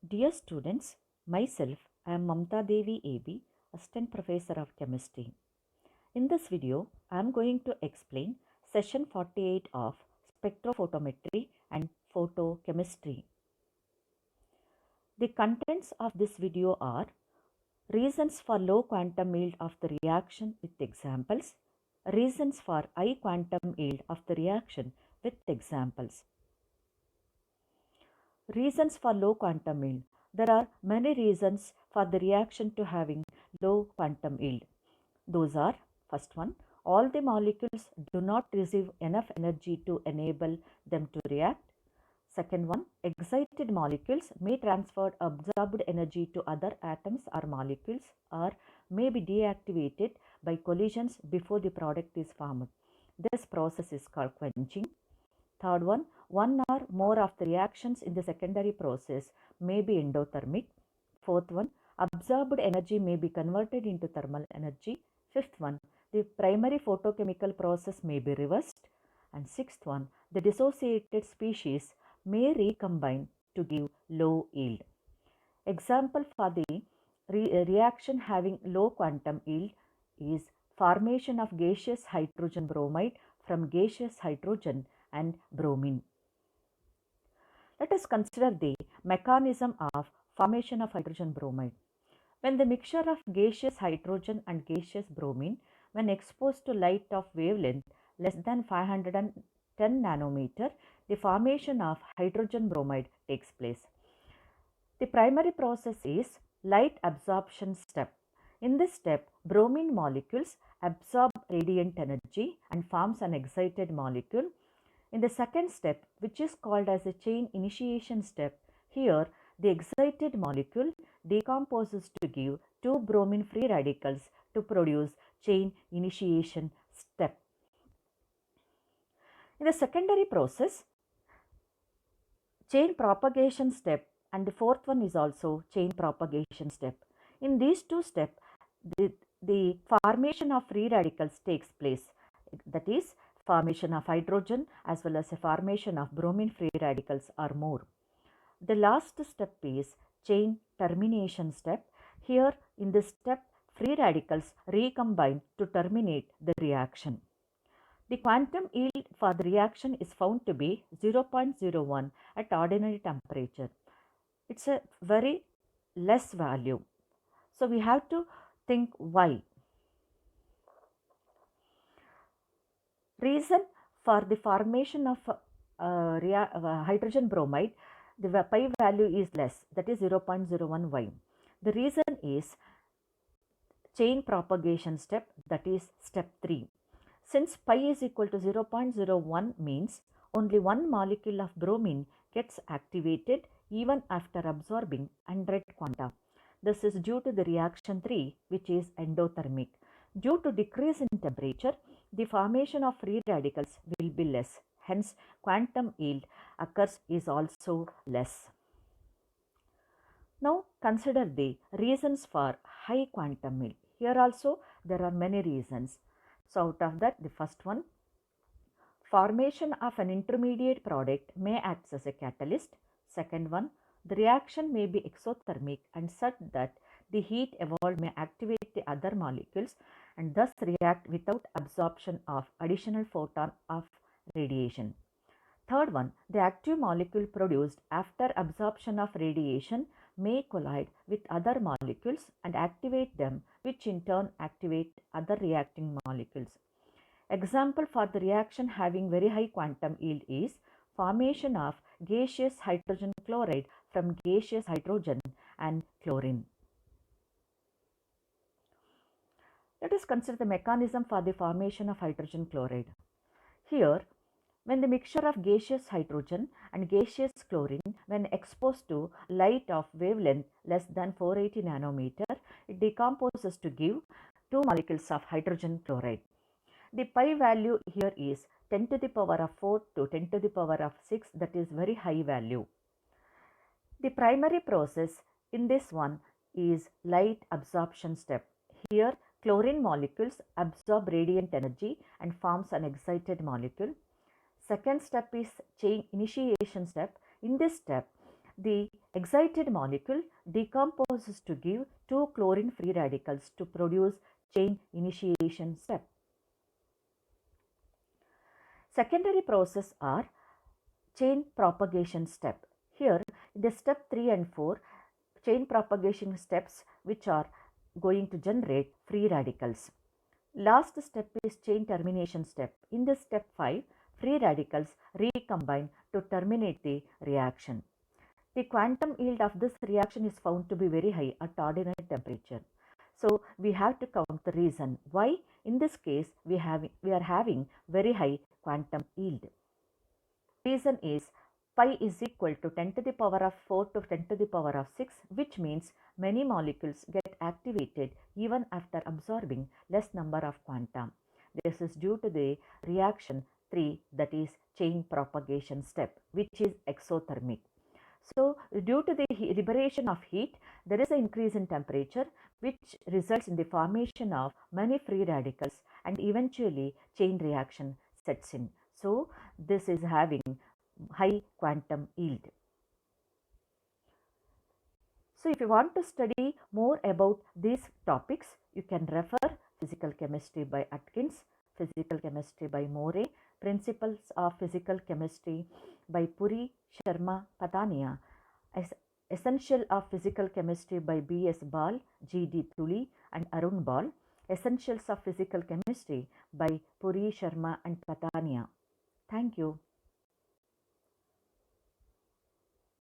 Dear students, myself, I am Mamta Devi AB, Assistant Professor of Chemistry. In this video, I am going to explain session 48 of Spectrophotometry and Photochemistry. The contents of this video are reasons for low quantum yield of the reaction with examples, reasons for high quantum yield of the reaction with examples. Reasons for low quantum yield. There are many reasons for the reaction to having low quantum yield. Those are, first one, all the molecules do not receive enough energy to enable them to react. Second one, excited molecules may transfer absorbed energy to other atoms or molecules or may be deactivated by collisions before the product is formed. This process is called quenching. Third one or more of the reactions in the secondary process may be endothermic. Fourth one, absorbed energy may be converted into thermal energy. Fifth one, the primary photochemical process may be reversed. And sixth one, the dissociated species may recombine to give low yield. Example for the reaction having low quantum yield is formation of gaseous hydrogen bromide from gaseous hydrogen and bromine. Let us consider the mechanism of formation of hydrogen bromide. When the mixture of gaseous hydrogen and gaseous bromine, when exposed to light of wavelength less than 510 nanometer, the formation of hydrogen bromide takes place. The primary process is light absorption step. In this step, bromine molecules absorb radiant energy and forms an excited molecule. In the second step, which is called as a chain initiation step, here the excited molecule decomposes to give two bromine free radicals to produce chain initiation step. In the secondary process, chain propagation step, and the fourth one is also chain propagation step. In these two steps, the formation of free radicals takes place, that is formation of hydrogen as well as a formation of bromine free radicals or more. The last step is chain termination step. Here in this step, free radicals recombine to terminate the reaction. The quantum yield for the reaction is found to be 0.01 at ordinary temperature. It's a very less value. So we have to think why. Reason for the formation of hydrogen bromide, the pi value is less, that is 0.01 y. The reason is chain propagation step, that is step 3. Since pi is equal to 0.01 means only one molecule of bromine gets activated even after absorbing 100 quanta. This is due to the reaction 3, which is endothermic. Due to decrease in temperature, the formation of free radicals will be less. Hence, quantum yield occurs is also less. Now, consider the reasons for high quantum yield. Here also, there are many reasons. So, out of that, the first one, formation of an intermediate product may act as a catalyst. Second one, the reaction may be exothermic and such that the heat evolved may activate the other molecules and thus react without absorption of additional photon of radiation. Third one, the active molecule produced after absorption of radiation may collide with other molecules and activate them, which in turn activate other reacting molecules. Example for the reaction having very high quantum yield is formation of gaseous hydrogen chloride from gaseous hydrogen and chlorine. Let us consider the mechanism for the formation of hydrogen chloride. Here, when the mixture of gaseous hydrogen and gaseous chlorine, when exposed to light of wavelength less than 480 nanometer, it decomposes to give two molecules of hydrogen chloride. The pi value here is 10 to the power of 4 to 10 to the power of 6, that is very high value. The primary process in this one is light absorption step. Here, chlorine molecules absorb radiant energy and forms an excited molecule. Second step is chain initiation step. In this step, The excited molecule decomposes to give two chlorine free radicals to produce chain initiation step. Secondary process are chain propagation step. Here in the step 3 and 4, chain propagation steps which are going to generate free radicals. Last step is chain termination step. In this step 5, free radicals recombine to terminate the reaction. The quantum yield of this reaction is found to be very high at ordinary temperature. So we have to count the reason why in this case we are having very high quantum yield. Reason is pi is equal to 10 to the power of 4 to 10 to the power of 6, which means many molecules get activated even after absorbing less number of quanta. This is due to the reaction 3, that is chain propagation step, which is exothermic. So due to the liberation of heat, there is an increase in temperature which results in the formation of many free radicals and eventually chain reaction sets in. So this is having high quantum yield. So if you want to study more about these topics, you can refer Physical Chemistry by Atkins, Physical Chemistry by More, Principles of Physical Chemistry by Puri, Sharma, Patania, Essential of Physical Chemistry by B.S. Bal, G.D. Tuli and Arun Bal, Essentials of Physical Chemistry by Puri, Sharma and Patania. Thank you.